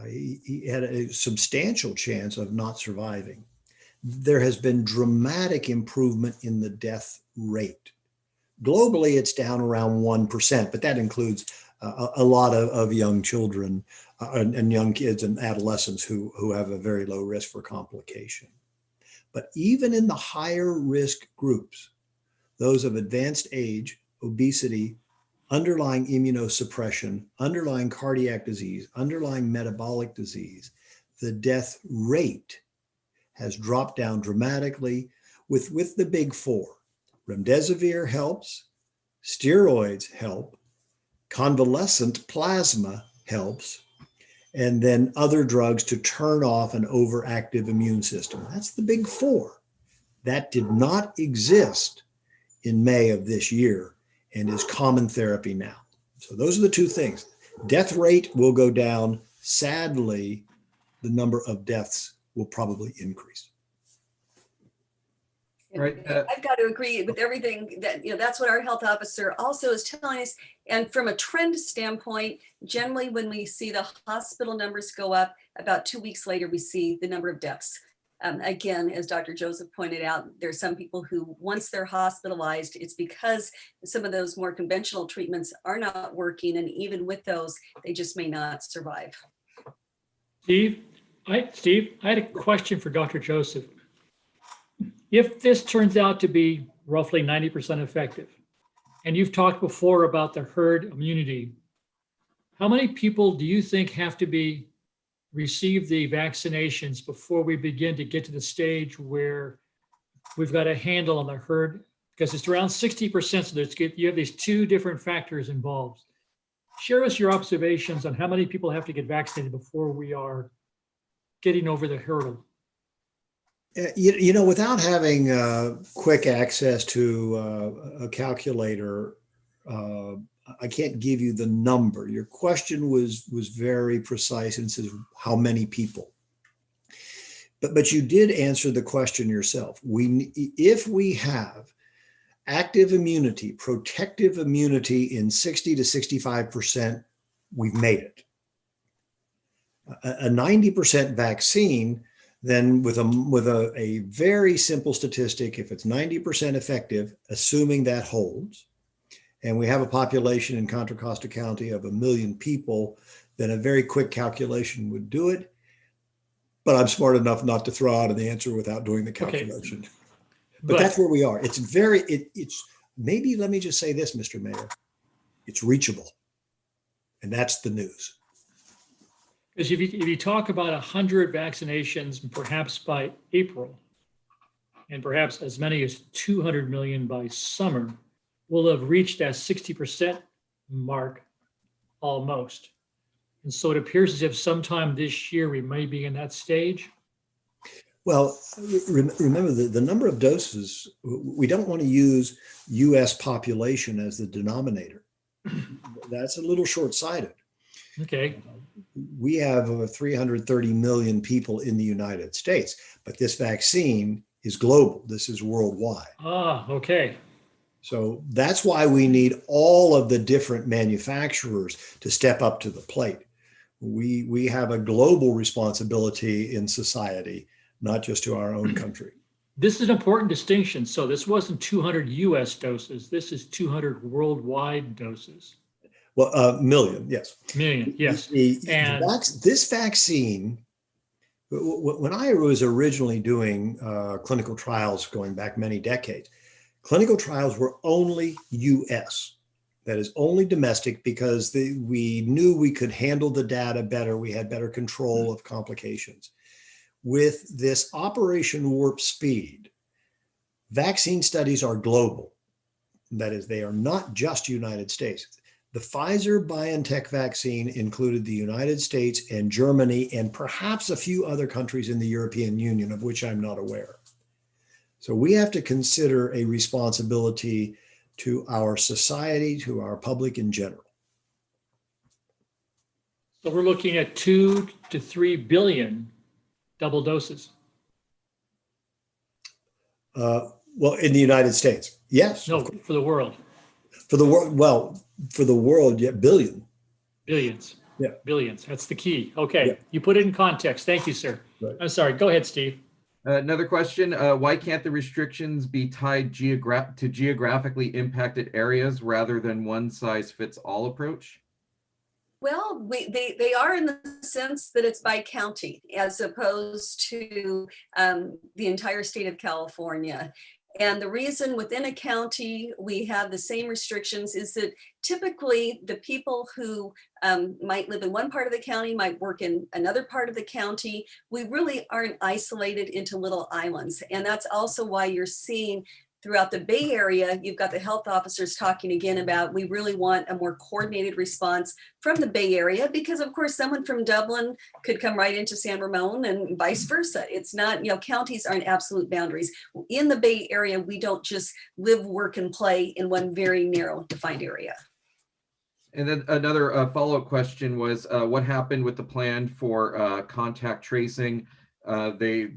he had a substantial chance of not surviving. There has been dramatic improvement in the death rate. Globally, it's down around 1%, but that includes a lot of young children and young kids and adolescents who have a very low risk for complication. But even in the higher risk groups, those of advanced age, obesity, underlying immunosuppression, underlying cardiac disease, underlying metabolic disease, the death rate has dropped down dramatically with the big four. Remdesivir helps, steroids help, convalescent plasma helps, and then other drugs to turn off an overactive immune system. That's the big four. That did not exist in May of this year and is common therapy now. So those are the two things. Death rate will go down. Sadly, the number of deaths will probably increase. Right. I've got to agree with everything that, that's what our health officer also is telling us. And from a trend standpoint, generally when we see the hospital numbers go up, about 2 weeks later, we see the number of deaths. Again, as Dr. Joseph pointed out, there's some people who, once they're hospitalized, it's because some of those more conventional treatments are not working. And even with those, they just may not survive. Steve, I had a question for Dr. Joseph. If this turns out to be roughly 90% effective, and you've talked before about the herd immunity, how many people do you think have to receive the vaccinations before we begin to get to the stage where we've got a handle on the herd? Because it's around 60%, so you have these two different factors involved. Share us your observations on how many people have to get vaccinated before we are getting over the hurdle. Without having quick access to a calculator, I can't give you the number. Your question was very precise and says how many people. But you did answer the question yourself. If we have active immunity, protective immunity in 60 to 65%, we've made it. A 90% vaccine, then with a very simple statistic, if it's 90% effective, assuming that holds, and we have a population in Contra Costa County of 1 million people, then a very quick calculation would do it. But I'm smart enough not to throw out an answer without doing the calculation. Okay. But that's where we are. It's maybe, let me just say this, Mr. Mayor, it's reachable. And that's the news. Because if you talk about 100 vaccinations, perhaps by April, and perhaps as many as 200 million by summer, we'll have reached that 60% mark almost. And so it appears as if sometime this year we may be in that stage. Well, remember the number of doses, we don't want to use US population as the denominator. That's a little short-sighted. Okay. We have over 330 million people in the United States, but this vaccine is global. This is worldwide. Ah, okay. So that's why we need all of the different manufacturers to step up to the plate. We have a global responsibility in society, not just to our own country. This is an important distinction. So this wasn't 200 US doses. This is 200 worldwide doses. Well, million, yes. Million, yes. This vaccine When I was originally doing clinical trials going back many decades, clinical trials were only US. That is only domestic, because we knew we could handle the data better. We had better control of complications. With this Operation Warp Speed, vaccine studies are global. That is, they are not just United States. The Pfizer-BioNTech vaccine included the United States and Germany and perhaps a few other countries in the European Union, of which I'm not aware. So we have to consider a responsibility to our society, to our public in general. So we're looking at 2 to 3 billion double doses. Well, in the United States, yes. No, for the world. For the world, well, for the world, yeah, billion. Billions. Yeah. Billions. That's the key. Okay. Yeah. You put it in context. Thank you, sir. Right. I'm sorry. Go ahead, Steve. Another question, why can't the restrictions be tied to geographically impacted areas rather than one size fits all approach? Well, they are in the sense that it's by county as opposed to the entire state of California. And the reason within a county we have the same restrictions is that typically the people who might live in one part of the county might work in another part of the county. We really aren't isolated into little islands. And that's also why you're seeing throughout the Bay Area, you've got the health officers talking again about we really want a more coordinated response from the Bay Area, because of course someone from Dublin could come right into San Ramon and vice versa. It's not, counties aren't absolute boundaries. In the Bay Area, we don't just live, work, and play in one very narrow defined area. And then another follow-up question was, what happened with the plan for contact tracing? They,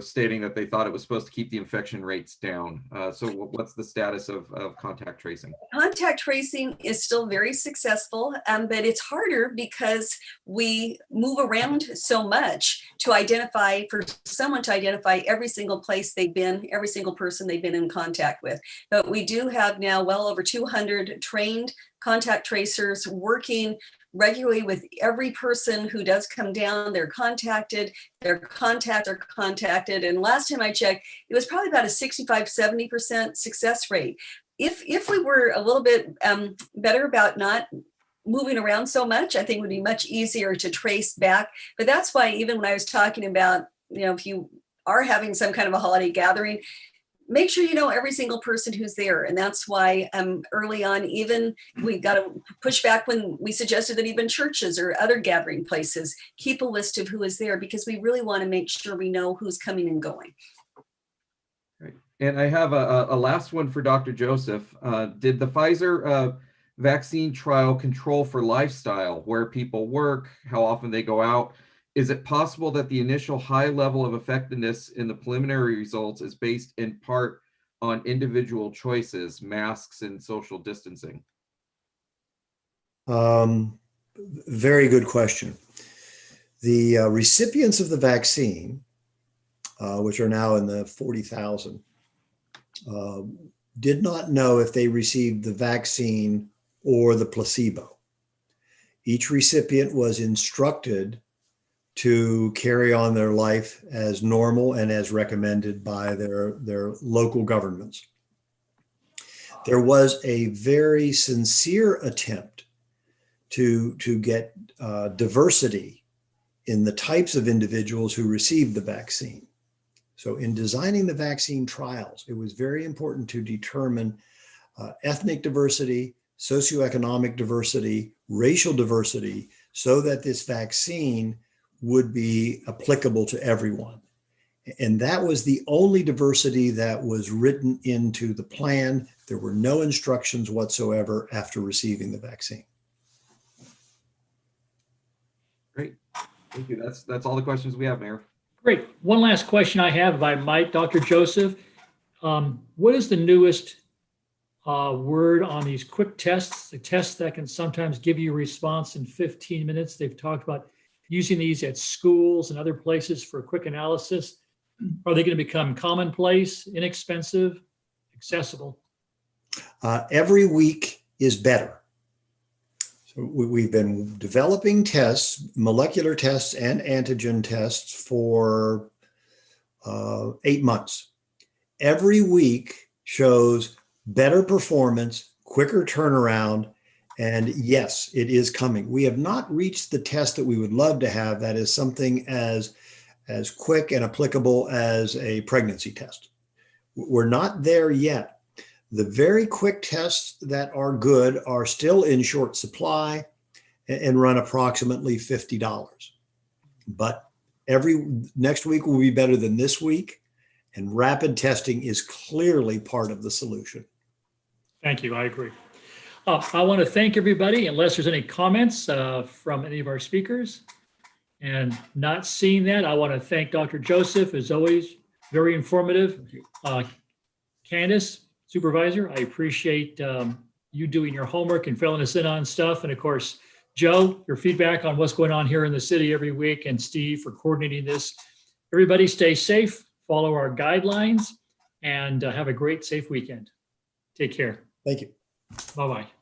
stating that they thought it was supposed to keep the infection rates down. So what's the status of contact tracing? Contact tracing is still very successful, but it's harder because we move around so much to identify, for someone to identify every single place they've been, every single person they've been in contact with. But we do have now well over 200 trained contact tracers working regularly with every person who does come down. They're contacted, their contacts are contacted. And last time I checked, it was probably about a 65-70% success rate. If we were a little bit better about not moving around so much, I think it would be much easier to trace back. But that's why even when I was talking about, if you are having some kind of a holiday gathering, make sure you know every single person who's there. And that's why early on, even we got to push back when we suggested that even churches or other gathering places keep a list of who is there, because we really want to make sure we know who's coming and going. Right. And I have a last one for Dr. Joseph. Did the Pfizer vaccine trial control for lifestyle, where people work, how often they go out? Is it possible that the initial high level of effectiveness in the preliminary results is based in part on individual choices, masks and social distancing? Very good question. The recipients of the vaccine, which are now in the 40,000, did not know if they received the vaccine or the placebo. Each recipient was instructed to carry on their life as normal and as recommended by their local governments. There was a very sincere attempt to get diversity in the types of individuals who received the vaccine. So in designing the vaccine trials, it was very important to determine ethnic diversity, socioeconomic diversity, racial diversity, so that this vaccine would be applicable to everyone. And that was the only diversity that was written into the plan. There were no instructions whatsoever after receiving the vaccine. Great, thank you. That's all the questions we have, Mayor. Great. One last question I have, if I might, Dr. Joseph. What is the newest word on these quick tests, the tests that can sometimes give you a response in 15 minutes? They've talked about using these at schools and other places for quick analysis. Are they going to become commonplace, inexpensive, accessible? Every week is better. We've been developing tests, molecular tests and antigen tests for 8 months. Every week shows better performance, quicker turnaround, and yes, it is coming. We have not reached the test that we would love to have that is something as quick and applicable as a pregnancy test. We're not there yet. The very quick tests that are good are still in short supply and run approximately $50. But next week will be better than this week, and rapid testing is clearly part of the solution. Thank you. I agree. I want to thank everybody, unless there's any comments from any of our speakers. And not seeing that, I want to thank Dr. Joseph, as always, very informative. Candace, Supervisor, I appreciate you doing your homework and filling us in on stuff. And of course, Joe, your feedback on what's going on here in the city every week, and Steve for coordinating this. Everybody stay safe, follow our guidelines, and have a great, safe weekend. Take care. Thank you. Bye-bye.